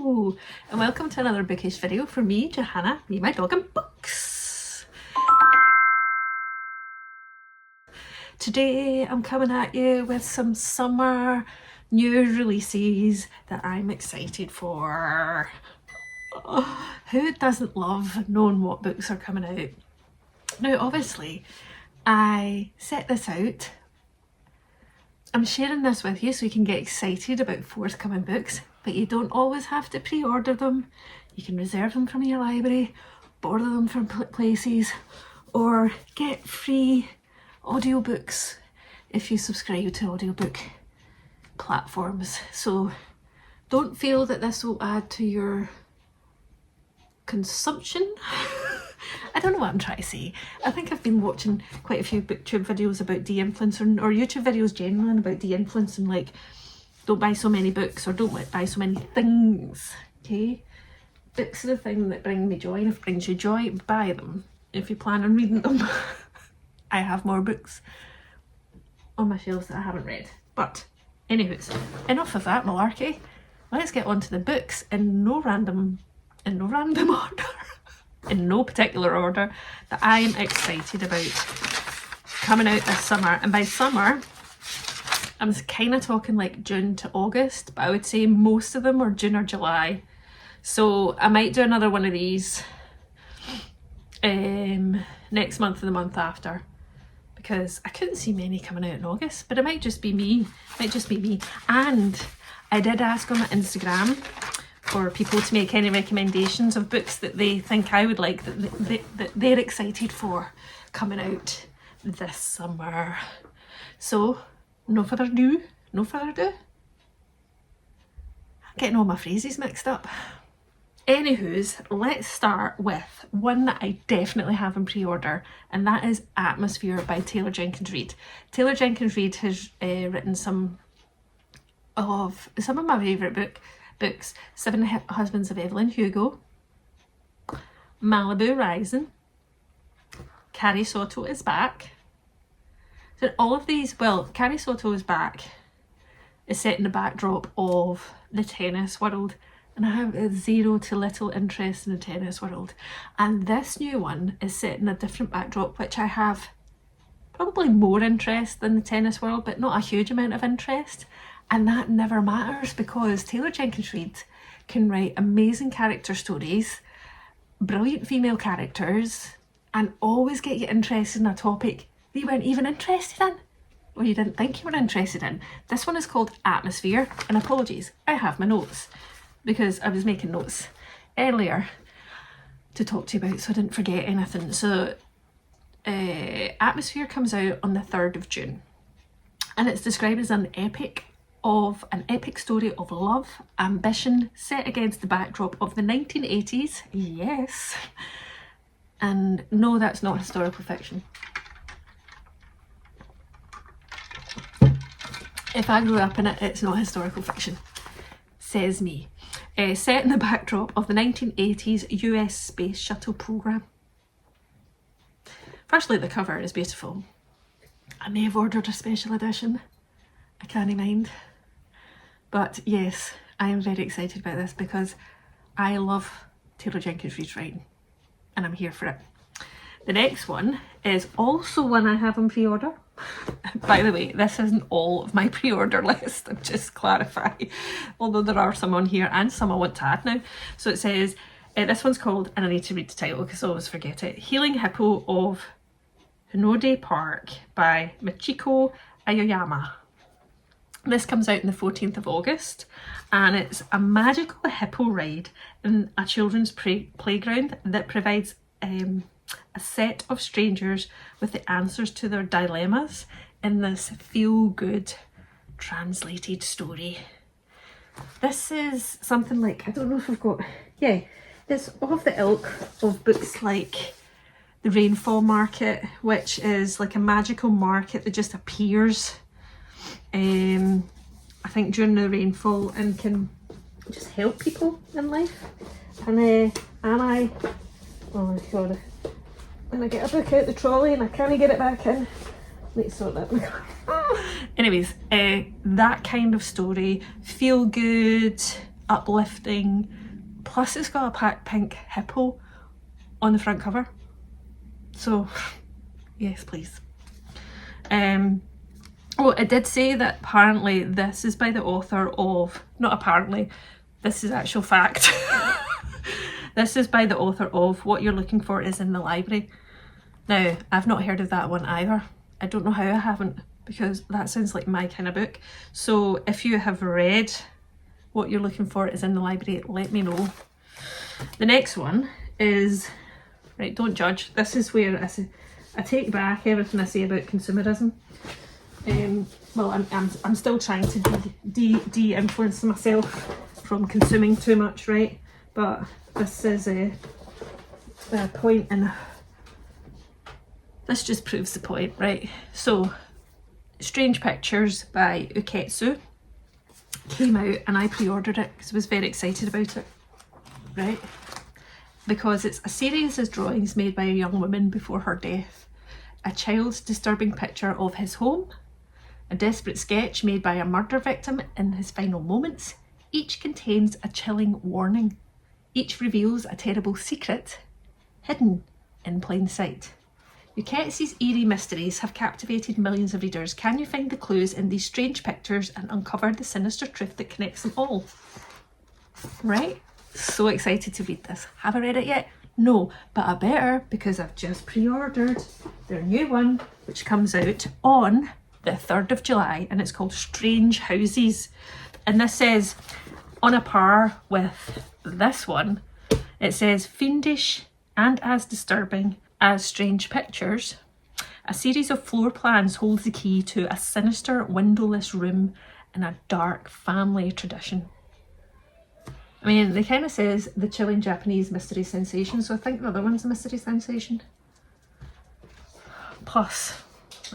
Hello and welcome to another bookish video for me, Johanna, me, my dog and books. Today I'm coming at you with some summer new releases that I'm excited for. Oh, who doesn't love knowing what books are coming out? Now obviously I set this out, I'm sharing this with you so you can get excited about forthcoming books, but you don't always have to pre-order them. You can reserve them from your library, borrow them from places, or get free audiobooks if you subscribe to audiobook platforms. So don't feel that this will add to your consumption. I don't know what I'm trying to say. I think I've been watching quite a few booktube videos about de-influencing, or YouTube videos generally about de-influencing, like don't buy so many books or don't buy so many things, okay? Books are the thing that bring me joy, and if it brings you joy, buy them if you plan on reading them. I have more books on my shelves that I haven't read. But anyways, enough of that malarkey. Let's get on to the books in no random order. In no particular order, that I am excited about coming out this summer. And by summer, I'm kind of talking like June to August, but I would say most of them are June or July. So I might do another one of these next month or the month after, because I couldn't see many coming out in August, but it might just be me. And I did ask on my Instagram for people to make any recommendations of books that they think I would like, that they're excited for coming out this summer. So no further ado. I'm getting all my phrases mixed up. Anywho's, let's start with one that I definitely have in pre-order, and that is Atmosphere by Taylor Jenkins Reid. Taylor Jenkins Reid has written some of my favourite books: Seven Husbands of Evelyn, Hugo, Malibu Rising, Carrie Soto is back. So all of these, well, Carrie Soto is back, is set in the backdrop of the tennis world, and I have zero to little interest in the tennis world. And this new one is set in a different backdrop, which I have probably more interest than the tennis world, but not a huge amount of interest. And that never matters, because Taylor Jenkins Reid can write amazing character stories, brilliant female characters, and always get you interested in a topic that you weren't even interested in, or you didn't think you were interested in. This one is called Atmosphere, and apologies, I have my notes, because I was making notes earlier to talk to you about, so I didn't forget anything. So Atmosphere comes out on the 3rd of June, and it's described as an epic story of love, ambition, set against the backdrop of the 1980s. Yes. And no, that's not historical fiction. If I grew up in it, it's not historical fiction. Says me. Set in the backdrop of the 1980s US space shuttle program. Firstly, the cover is beautiful. I may have ordered a special edition. I can't mind. But yes, I am very excited about this because I love Taylor Jenkins Reid's writing, and I'm here for it. The next one is also one I have on pre-order. By the way, this isn't all of my pre-order list, I'm just clarify, although there are some on here and some I want to add now. So it says, this one's called, and I need to read the title because I always forget it, Healing Hippo of Hinode Park by Michiko Aoyama. This comes out on the 14th of August, and it's a magical hippo ride in a children's playground that provides a set of strangers with the answers to their dilemmas in this feel-good translated story. This is something like, I don't know if I've got, yeah, it's of the ilk of books like The Rainfall Market, which is like a magical market that just appears I think during the rainfall and can just help people in life. And oh my god, when I get a book out the trolley and I can't get it back in, let's sort that. Anyways, that kind of story, feel good, uplifting, plus it's got a pink hippo on the front cover. So yes, please. Oh, it did say that apparently this is by the author of, not apparently, this is actual fact. This is by the author of What You're Looking For Is in the Library. Now, I've not heard of that one either. I don't know how I haven't, because that sounds like my kind of book. So if you have read What You're Looking For Is in the Library, let me know. The next one is, right, don't judge. This is where I take back everything I say about consumerism. Well, I'm still trying to de-influence myself from consuming too much, right? But this is the point, and this just proves the point, right? So, Strange Pictures by Uketsu came out, and I pre-ordered it because I was very excited about it, right? Because it's a series of drawings made by a young woman before her death, a child's disturbing picture of his home, a desperate sketch made by a murder victim in his final moments. Each contains a chilling warning. Each reveals a terrible secret hidden in plain sight. Uketsu's eerie mysteries have captivated millions of readers. Can you find the clues in these strange pictures and uncover the sinister truth that connects them all? Right? So excited to read this. Have I read it yet? No, but I better, because I've just pre-ordered their new one, which comes out on the 3rd of July, and it's called Strange Houses. And this says, on a par with this one, it says, fiendish and as disturbing as Strange Pictures, a series of floor plans holds the key to a sinister windowless room in a dark family tradition. I mean, it kind of says the chilling Japanese mystery sensation, so I think the other one's a mystery sensation. Plus,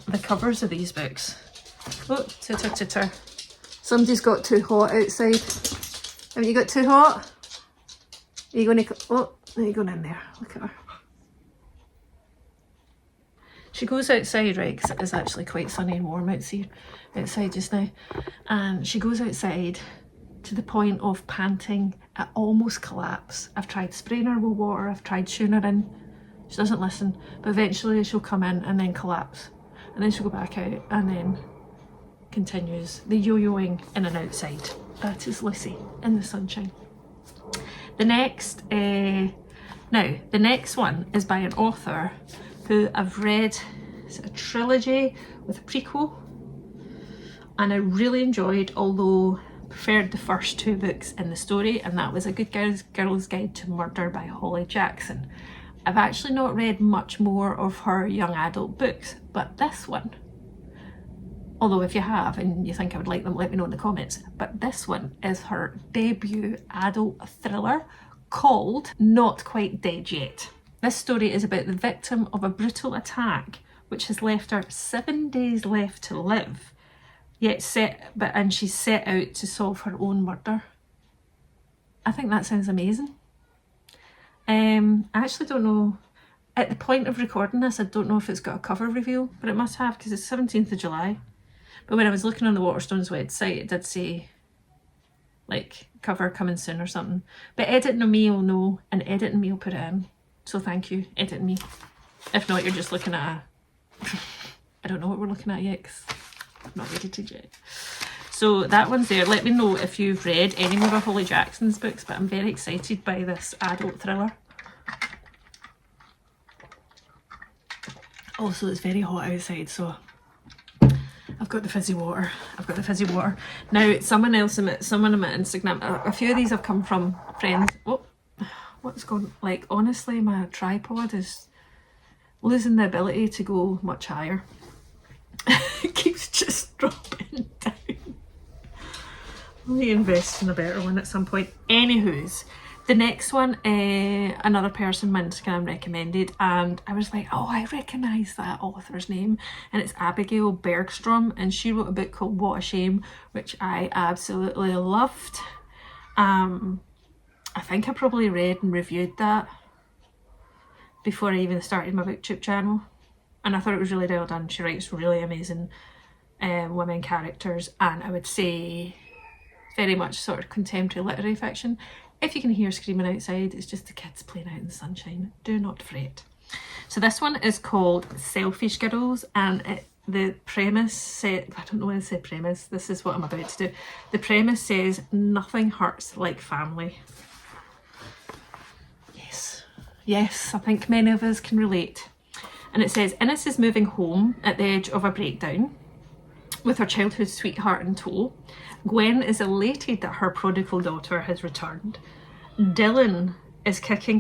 the covers of these books. Oh, titter titter. Somebody's got too hot outside. Haven't you got too hot? Are you going to... Oh, there you go in there. Look at her. She goes outside, right, because it is actually quite sunny and warm outside just now. And she goes outside to the point of panting at almost collapse. I've tried spraying her with water, I've tried shooing her in. She doesn't listen, but eventually she'll come in and then collapse. And then she'll go back out and then continues the yo-yoing in and outside. That is Lucy in the sunshine. The next, the next one is by an author who I've read. It's a trilogy with a prequel, and I really enjoyed, although preferred the first 2 books in the story, and that was A Good Girl's Guide to Murder by Holly Jackson. I've actually not read much more of her young adult books, but this one, although if you have and you think I would like them, let me know in the comments, but this one is her debut adult thriller called Not Quite Dead Yet. This story is about the victim of a brutal attack which has left her 7 days left to live, and she's set out to solve her own murder. I think that sounds amazing. I actually don't know, at the point of recording this, I don't know if it's got a cover reveal, but it must have, because it's 17th of July. But when I was looking on the Waterstones website, it did say, like, cover coming soon or something. But editing me will know, and editing me will put it in. So thank you, editing me. If not, you're just looking at I don't know what we're looking at yet, because I'm not ready to yet. So that one's there. Let me know if you've read any more of Holly Jackson's books, but I'm very excited by this adult thriller. Also, it's very hot outside, so I've got the fizzy water. Now, someone on my Instagram, a few of these have come from friends. Oh, what's going, like, honestly, my tripod is losing the ability to go much higher. It keeps just dropping down. I'll invest in a better one at some point. Anywho's, the next one, another person on Instagram recommended, and I was like, oh, I recognise that author's name, and it's Abigail Bergstrom, and she wrote a book called What a Shame, which I absolutely loved. I think I probably read and reviewed that before I even started my booktube channel, and I thought it was really well done. She writes really amazing women characters, and I would say very much sort of contemporary literary fiction. If you can hear screaming outside, it's just the kids playing out in the sunshine. Do not fret. So this one is called Selfish Girls, and the premise I don't know why I said premise, this is what I'm about to do. The premise says, nothing hurts like family. Yes, I think many of us can relate. And it says, Innes is moving home at the edge of a breakdown with her childhood sweetheart in tow. Gwen is elated that her prodigal daughter has returned. Dylan is licking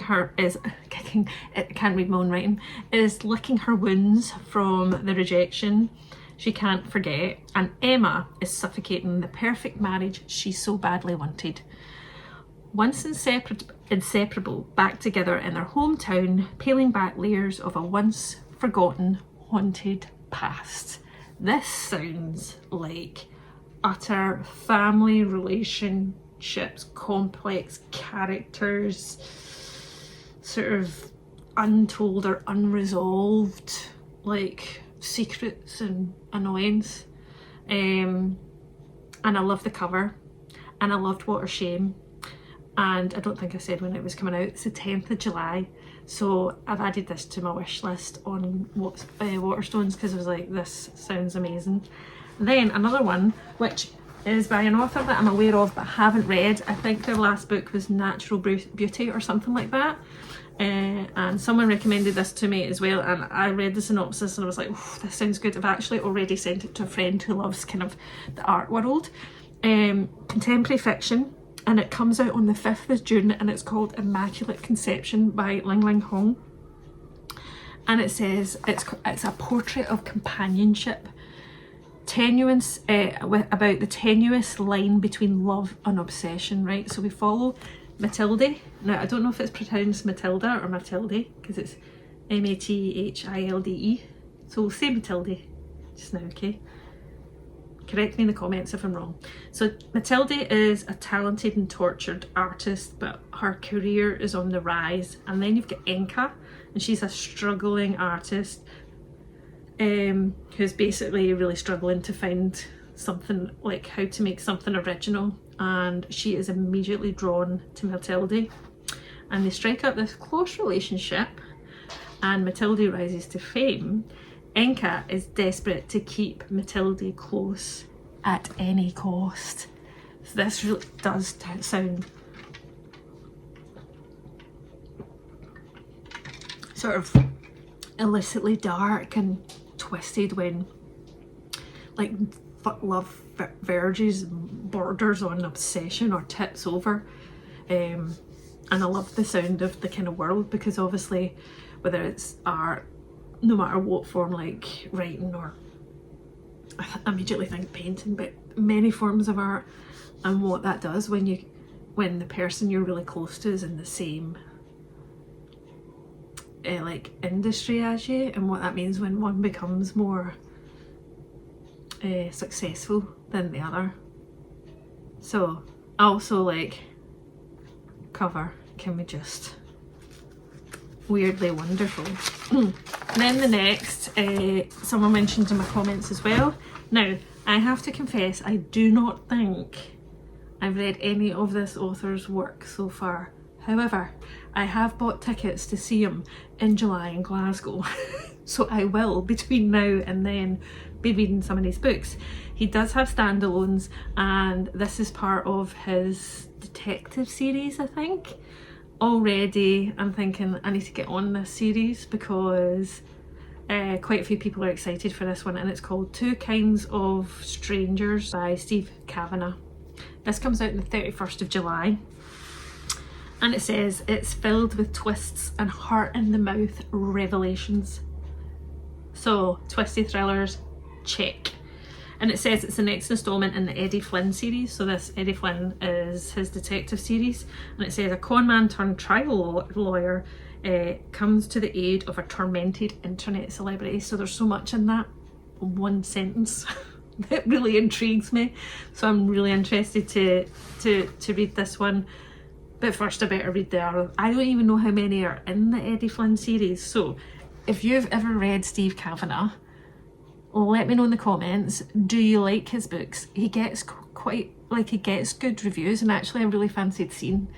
her wounds from the rejection she can't forget. And Emma is suffocating the perfect marriage she so badly wanted. Once inseparable, back together in their hometown, peeling back layers of a once forgotten, haunted past. This sounds like utter family relationships, complex characters, sort of untold or unresolved, like secrets and annoyance. And I love the cover, and I loved Water Shame. And I don't think I said when it was coming out. It's the 10th of July. So I've added this to my wish list on Waterstones because I was like, this sounds amazing. And then another one, which is by an author that I'm aware of but haven't read. I think their last book was Natural Beauty or something like that. And someone recommended this to me as well, and I read the synopsis and I was like, this sounds good. I've actually already sent it to a friend who loves kind of the art world. Contemporary fiction. And it comes out on the 5th of June, and it's called Immaculate Conception by Ling Ling Hong. And it says it's a portrait of companionship, tenuous about the tenuous line between love and obsession, right? So we follow Matilde. Now I don't know if it's pronounced Matilda or Matilde because it's Mathilde. So we'll say Matilde just now, okay? Correct me in the comments if I'm wrong. So Matilde is a talented and tortured artist, but her career is on the rise. And then you've got Enka, and she's a struggling artist who's basically really struggling to find something, like how to make something original. And she is immediately drawn to Matilde, and they strike up this close relationship, and Matilde rises to fame. Enka is desperate to keep Matilde close at any cost. So this really does sound sort of illicitly dark and twisted when like love verges, borders on obsession or tips over. And I love the sound of the kind of world, because obviously whether it's art, no matter what form, like writing, or I immediately think painting, but many forms of art, and what that does when the person you're really close to is in the same like industry as you, and what that means when one becomes more successful than the other. So also like cover, can we just weirdly wonderful. Then the next, someone mentioned in my comments as well. Now, I have to confess, I do not think I've read any of this author's work so far. However, I have bought tickets to see him in July in Glasgow. So I will, between now and then, be reading some of his books. He does have standalones, and this is part of his detective series, I think. Already I'm thinking I need to get on this series, because quite a few people are excited for this one, and it's called Two Kinds of Strangers by Steve Kavanagh. This comes out on the 31st of July, and it says it's filled with twists and heart in the mouth revelations. So twisty thrillers, check. And it says it's the next instalment in the Eddie Flynn series. So this Eddie Flynn is his detective series. And it says a conman turned trial lawyer comes to the aid of a tormented internet celebrity. So there's so much in that one sentence that really intrigues me. So I'm really interested to read this one. But first I better read the other. I don't even know how many are in the Eddie Flynn series. So if you've ever read Steve Kavanagh, let me know in the comments, do you like his books? He gets he gets good reviews, and actually I really fancied seeing,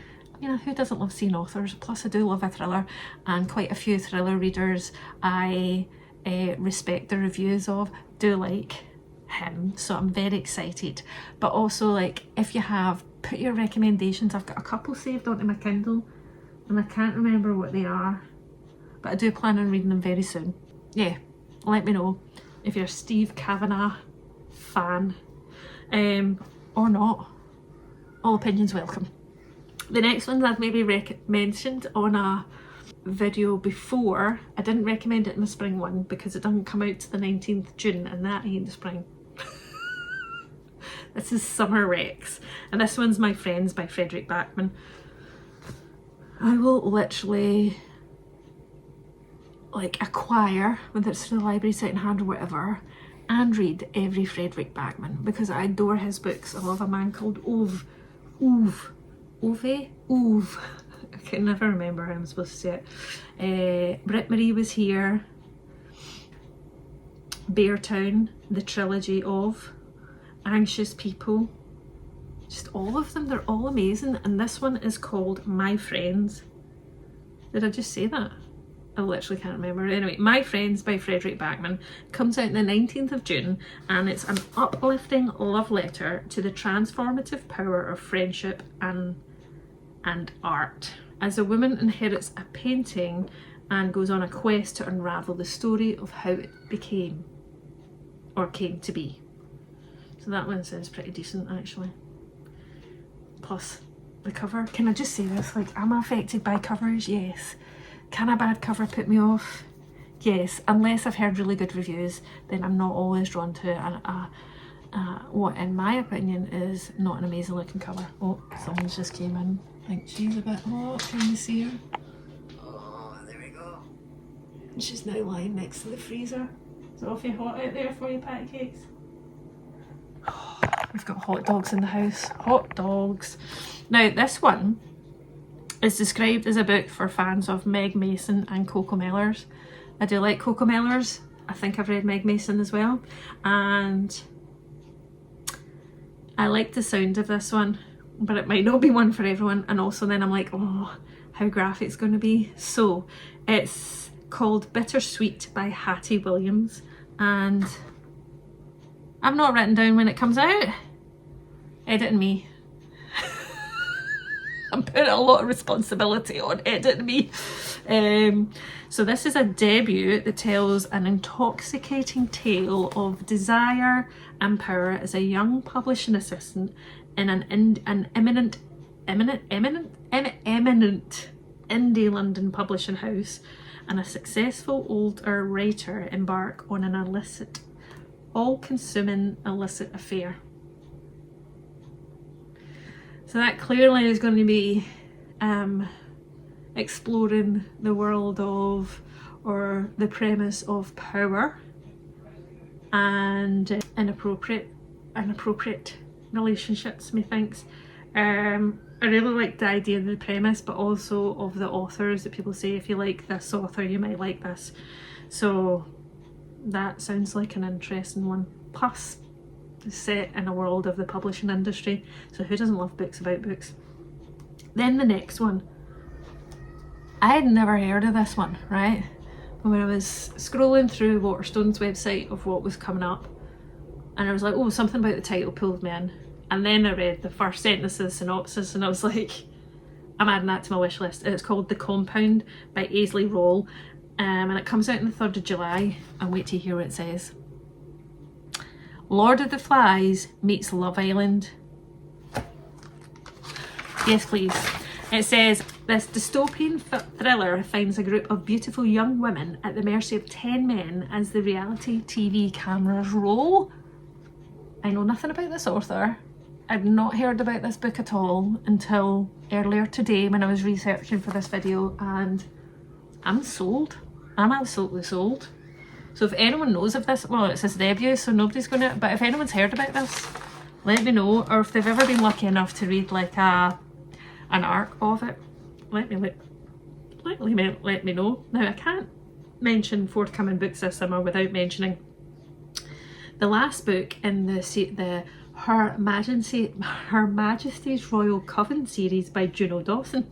you know, who doesn't love seeing authors? Plus I do love a thriller, and quite a few thriller readers I respect the reviews of do like him, so I'm very excited. But also, like, if you have, put your recommendations. I've got a couple saved onto my Kindle and I can't remember what they are, but I do plan on reading them very soon. Yeah, let me know if you're a Steve Kavanagh fan or not. All opinions welcome. The next one I've maybe mentioned on a video before. I didn't recommend it in the spring one because it doesn't come out to the 19th June, and that ain't the spring. This is Summer Rex, and this one's My Friends by Frederick Backman. I will literally like acquire, whether it's through the library, secondhand or whatever, and read every Frederick Backman because I adore his books. I love a man called Ove. I can never remember how I'm supposed to say it. Britt Marie Was Here, Beartown, the trilogy of Anxious People, just all of them, they're all amazing. And this one is called My Friends. Did I just say that? I literally can't remember. Anyway, My Friends by Frederick Backman comes out on the 19th of June, and it's an uplifting love letter to the transformative power of friendship and art. As a woman inherits a painting and goes on a quest to unravel the story of how it became or came to be. So that one sounds pretty decent actually. Plus the cover. Can I just say this? Like, am I affected by covers? Yes. Can a bad cover put me off? Yes. Unless I've heard really good reviews, then I'm not always drawn to what in my opinion is not an amazing looking cover. Oh, someone's just came in. I think she's a bit hot. Can you see her? Oh, there we go. She's now lying next to the freezer. Is it awfully hot out there for you, patty cakes? We've got hot dogs in the house. Hot dogs. Now, this one is described as a book for fans of Meg Mason and Coco Mellors. I do like Coco Mellors. I think I've read Meg Mason as well. And I like the sound of this one, but it might not be one for everyone. And also then I'm like, oh, how graphic it's going to be. So it's called Bittersweet by Hattie Williams, and I've not written down when it comes out. Editing me. I'm putting a lot of responsibility on editing me. So this is a debut that tells an intoxicating tale of desire and power as a young publishing assistant in an eminent indie London publishing house, and a successful older writer embark on an all-consuming illicit affair. So that clearly is going to be exploring the world of, or the premise of, power and inappropriate relationships, methinks. I really like the idea of the premise, but also of the authors, that people say if you like this author you might like this. So that sounds like an interesting one. Plus, it's set in a world of the publishing industry, so who doesn't love books about books? Then the next one, I had never heard of this one, right? When I was scrolling through Waterstone's website of what was coming up, and I was like, oh, something about the title pulled me in. And then I read the first sentence of the synopsis and I was like, I'm adding that to my wish list. It's called The Compound by Aisley Roll, and it comes out on the 3rd of July. And wait to hear what it says. Lord of the Flies meets Love Island. Yes, please. It says, this dystopian thriller finds a group of beautiful young women at the mercy of 10 men as the reality TV cameras roll. I know nothing about this author. I'd not heard about this book at all until earlier today when I was researching for this video, and I'm sold. I'm absolutely sold. So if anyone knows of this, well, it's his debut, so nobody's gonna, but if anyone's heard about this, let me know. Or if they've ever been lucky enough to read like an arc of it, let me know. Now, I can't mention forthcoming books this summer without mentioning the last book in the Her Majesty's Royal Coven series by Juno Dawson.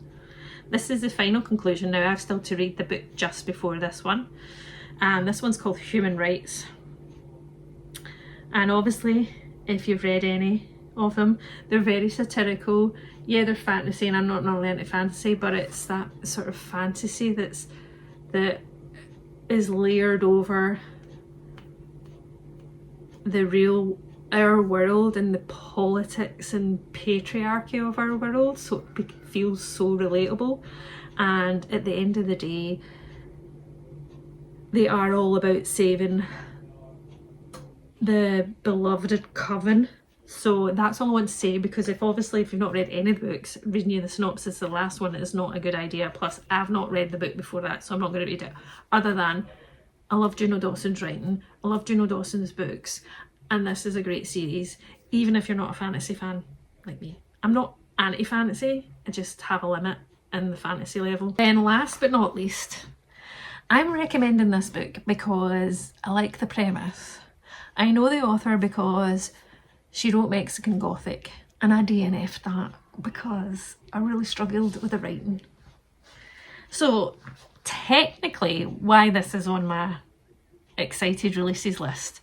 This is the final conclusion. Now I've still to read the book just before this one, and this one's called Human Rights. And obviously, if you've read any of them, they're very satirical. Yeah, they're fantasy, and I'm not normally into fantasy, but it's that sort of fantasy that is layered over our world and the politics and patriarchy of our world, so it feels so relatable. And at the end of the day, they are all about saving the beloved coven. So that's all I want to say, because if you've not read any of the books, reading you the synopsis of the last one is not a good idea. Plus I've not read the book before that, so I'm not going to read it, other than I love Juno Dawson's writing, I love Juno Dawson's books, and this is a great series, even if you're not a fantasy fan like me. I'm not anti-fantasy, I just have a limit in the fantasy level. Then last but not least, I'm recommending this book because I like the premise. I know the author because she wrote Mexican Gothic, and I DNF'd that because I really struggled with the writing. So technically, why this is on my excited releases list,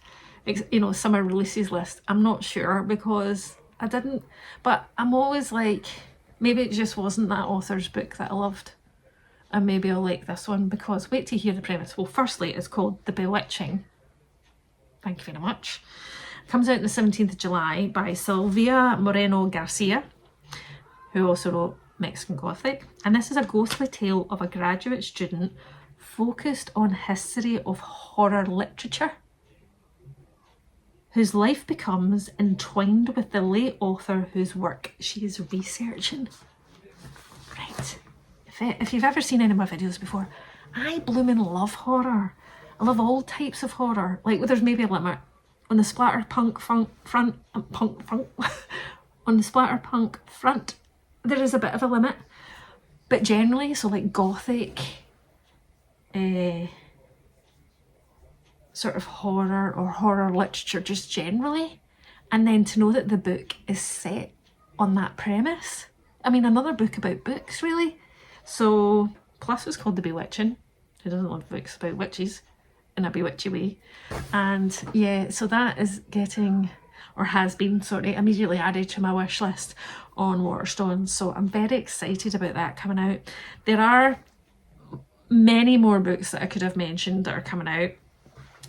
summer releases list, I'm not sure, because I didn't, but I'm always like, maybe it just wasn't that author's book that I loved, and maybe I'll like this one, because wait to hear the premise. Well, firstly, it's called The Bewitching. Thank you very much. It comes out on the 17th of July by Sylvia Moreno Garcia, who also wrote Mexican Gothic. And this is a ghostly tale of a graduate student focused on history of horror literature, whose life becomes entwined with the late author whose work she is researching. Right. If you've ever seen any of my videos before, I blooming love horror. I love all types of horror. Like, there's maybe a limit. On the splatterpunk front, on the splatterpunk front, there is a bit of a limit. But generally, so like gothic, sort of horror or horror literature just generally. And then to know that the book is set on that premise. I mean, another book about books, really. So, plus it's called The Bewitching. Who doesn't love books about witches in a bewitchy way? And yeah, so that is getting, or has been, sorry, immediately added to my wish list on Waterstones. So I'm very excited about that coming out. There are many more books that I could have mentioned that are coming out,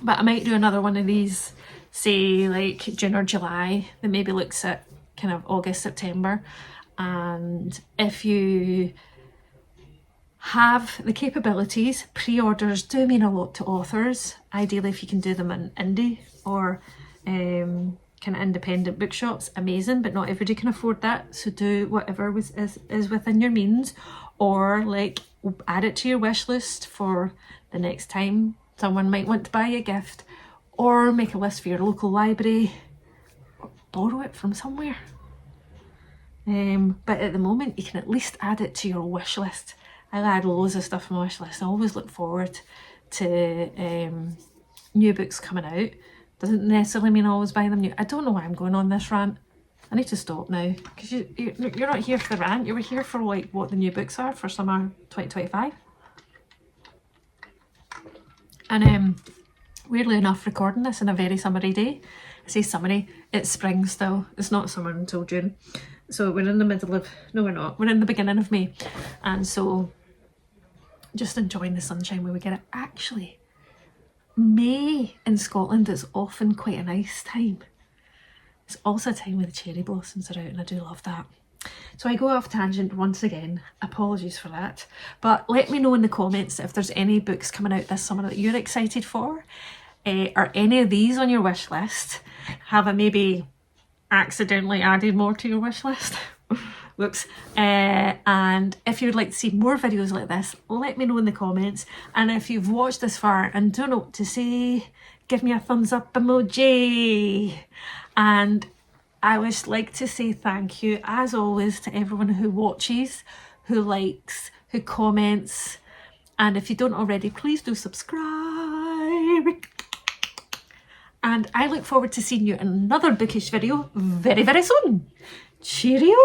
but I might do another one of these, say like June or July, that maybe looks at kind of August, September. And if you have the capabilities, pre-orders do mean a lot to authors. Ideally, if you can do them in indie or kind of independent bookshops, amazing, but not everybody can afford that. So do whatever is within your means, or like add it to your wish list for the next time someone might want to buy a gift, or make a list for your local library, or borrow it from somewhere. But at the moment, you can at least add it to your wish list. I add loads of stuff on my wish list. I always look forward to new books coming out. Doesn't necessarily mean I always buy them new. I don't know why I'm going on this rant. I need to stop now, because you're not here for the rant. You were here for like what the new books are for summer 2025. And weirdly enough, recording this on a very summery day. I say summery, it's spring still. It's not summer until June. So we're in the middle of, no we're not, we're in the beginning of May. And so just enjoying the sunshine when we get it. Actually, May in Scotland is often quite a nice time. It's also a time when the cherry blossoms are out, and I do love that. So I go off tangent once again, apologies for that. But let me know in the comments if there's any books coming out this summer that you're excited for. Are any of these on your wish list? Have I maybe accidentally added more to your wish list? Whoops. And if you'd like to see more videos like this, let me know in the comments. And if you've watched this far and don't know what to say, give me a thumbs up emoji. And I would like to say thank you, as always, to everyone who watches, who likes, who comments. And if you don't already, please do subscribe. and I look forward to seeing you in another bookish video very, very soon. Cheerio!